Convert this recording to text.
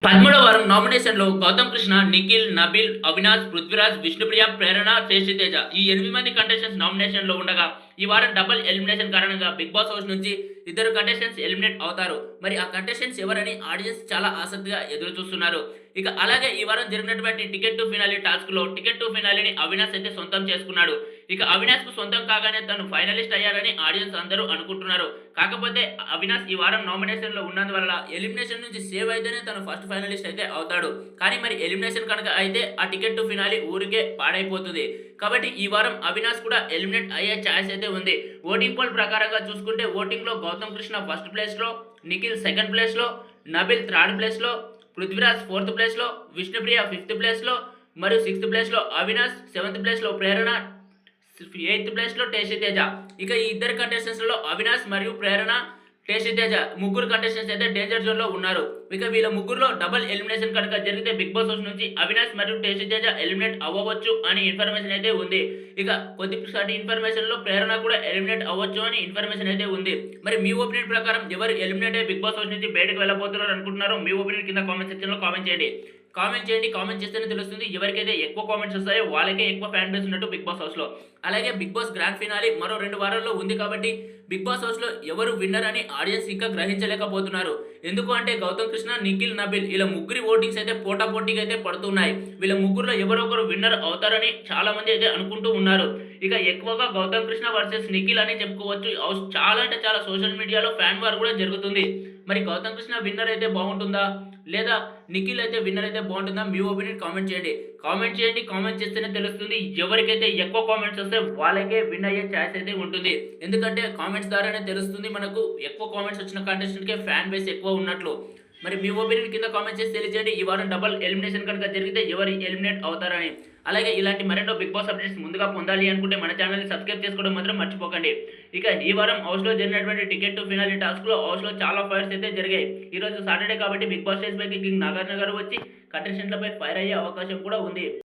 13వ వారం నామినేషన్‌లో గౌతమ్ కృష్ణ, నిఖిల్, నబీల్, అవినాష్, పృథ్వీరాజ్, విష్ణుప్రియ, ప్రేరణ, టేస్టీ తేజ ఈ 8 మంది కంటెస్టెంట్స్ నామినేషన్‌లో ఉండగా, ఈ వారం డబుల్ ఎలిమినేషన్ కారణంగా బిగ్ బాస్ హౌస్ నుంచి ఇద్దరు కంటెస్టెంట్స్ ఎలిమినేట్ అవుతారు. మరి ఆ కంటెస్టెంట్స్ ఎవరని ఆడియన్స్ చాలా ఆసక్తిగా ఎదురు చూస్తున్నారు. ఇక అలాగే ఈ వారం జరిగినటువంటి టికెట్ టు ఫినాలే టాస్క్‌లో టికెట్ టు ఫినాలేని అవినాష్ అయితే సొంతం చేసుకున్నాడు. ఇక అవినాష్‌కు సొంతం కాగానే తను ఫైనలిస్ట్ అయ్యారని ఆడియన్స్ అందరూ అనుకుంటున్నారు. కాకపోతే అవినాష్ ఈ వారం నామినేషన్‌లో ఉన్నందువల్ల ఎలిమినేషన్ నుంచి సేవ్ అయితేనే తను ఫస్ట్ ఫైనలిస్ట్ అయితే అవుతాడు. కానీ మరి ఎలిమినేషన్ కనుక అయితే ఆ టికెట్ టు ఫినాలే ఊరికే పాడైపోతుంది. కాబట్టి ఈ వారం అవినాష్ కూడా ఎలిమినేట్ అయ్యే ఛాన్స్ అయితే ఉంది. ఓటింగ్ పోల్ ప్రకారంగా చూసుకుంటే ఓటింగ్‌లో గౌతమ్ కృష్ణ ఫస్ట్ ప్లేస్‌లో, నిఖిల్ సెకండ్ ప్లేస్‌లో, నబీల్ థర్డ్ ప్లేస్‌లో, పృథ్వీరాజ్ ఫోర్త్ ప్లేస్‌లో, విష్ణుప్రియ ఫిఫ్త్ ప్లేస్‌లో మరియు సిక్స్త్ ప్లేస్‌లో అవినాష్, సెవెంత్ ప్లేస్‌లో ప్రేరణ, ఎయిత్ ప్లేస్‌లో టేస్టీ తేజ. ఇక ఈ ఇద్దరు కంటెస్టెంట్స్‌లో అవినాష్ మరియు ప్రేరణ, టేస్టీ తేజ ముగ్గురు కంటెస్టెంట్స్ అయితే డేంజర్ జోన్‌లో ఉన్నారు. ఇక వీళ్ళ ముగ్గురులో డబుల్ ఎలిమినేషన్ కనుక జరిగితే బిగ్ బాస్ హౌస్ నుంచి అవినాష్ మరియు టేస్టీ తేజ ఎలిమినేట్ అవ్వవచ్చు అని ఇన్ఫర్మేషన్ అయితే ఉంది. ఇక కొద్దిపాటి ఇన్ఫర్మేషన్‌లో ప్రేరణ కూడా ఎలిమినేట్ అవ్వచ్చు అని ఇన్ఫర్మేషన్ అయితే ఉంది. మరి మీ ఒపీనియన్ ప్రకారం ఎవరు ఎలిమినేట్ అయ్యి బిగ్ బాస్ హౌస్ నుంచి బయటకు వెళ్ళబోతున్నారు అనుకుంటున్నారో మీ ఒపీనియన్ కింద కామెంట్ సెక్షన్‌లో కామెంట్ చేయండి. కామెంట్ చేస్తేనే తెలుస్తుంది ఎవరికైతే ఎక్కువ కామెంట్స్ వస్తాయో వాళ్ళకే ఎక్కువ ఫ్యాన్ బేస్ ఉన్నట్టు బిగ్ బాస్ హౌస్‌లో. అలాగే బిగ్ బాస్ గ్రాండ్ ఫినాలే మరో 2 వారాల్లో ఉంది కాబట్టి బిగ్ బాస్ హౌస్‌లో ఎవరు విన్నర్ అని ఆడియన్స్ ఇంకా గ్రహించలేకపోతున్నారు. ఎందుకు అంటే గౌతమ్ కృష్ణ, నిఖిల్, నబీల్ ఇలా ముగ్గురి ఓటింగ్స్ అయితే పోటాపోటీగా అయితే పడుతున్నాయి. వీళ్ళ ముగ్గురులో ఎవరో ఒకరు విన్నర్ అవుతారని చాలా మంది అయితే అనుకుంటూ ఉన్నారు. ఇక ఎక్కువగా గౌతమ్ కృష్ణ వర్సెస్ నిఖిల్ అని చెప్పుకోవచ్చు. చాలా అంటే చాలా సోషల్ మీడియాలో ఫ్యాన్ వార్ కూడా జరుగుతుంది. మరి గౌతమ్ కృష్ణ విన్నర్ అయితే బాగుంటుందా? లేదా నిఖిల్ అయితే విన్నర్ అయితే బాగుంటుందా? మీ ఒపీనియన్ కామెంట్ చేయండి. కామెంట్ చేస్తేనే తెలుస్తుంది. ఎవరికైతే ఎక్కువ కామెంట్స్ వస్తే వాళ్ళకే విన్ అయ్యే ఛాన్స్ అయితే ఉంటుంది. ఎందుకంటే కామెంట్స్ ద్వారానే తెలుస్తుంది మనకు ఎక్కువ కామెంట్స్ వచ్చిన కంటెస్టెంట్‌కే ఫ్యాన్ బేస్ ఎక్కువ ఉన్నట్లు. మరి మీ ఒపీనియన్ కింద కామెంట్ చేసి తెలియజేయండి. ఈ వారం డబుల్ ఎలిమినేషన్ కనుక జరిగితే ఎవరు ఎలిమినేట్ అవుతారని. అలాగే ఇలాంటి మరెన్నో బిగ్ బాస్ అప్డేట్స్ ముందుగా పొందాలి అనుకుంటే మన ఛానల్‌ని సబ్స్క్రైబ్ చేసుకోవడం మాత్రం మర్చిపోకండి. ఇక ఈ వారం హౌస్‌లో జరిగినటువంటి టికెట్ టు ఫినాలే టాస్క్‌లో హౌస్‌లో చాలా ఫైర్స్ అయితే జరిగాయి. ఈరోజు సాటర్డే కాబట్టి బిగ్ బాస్ స్టేజ్ పైకి కింగ్ నాగార్జున గారు వచ్చి కంటెస్టెంట్లపై ఫైర్ అయ్యే అవకాశం కూడా ఉంది.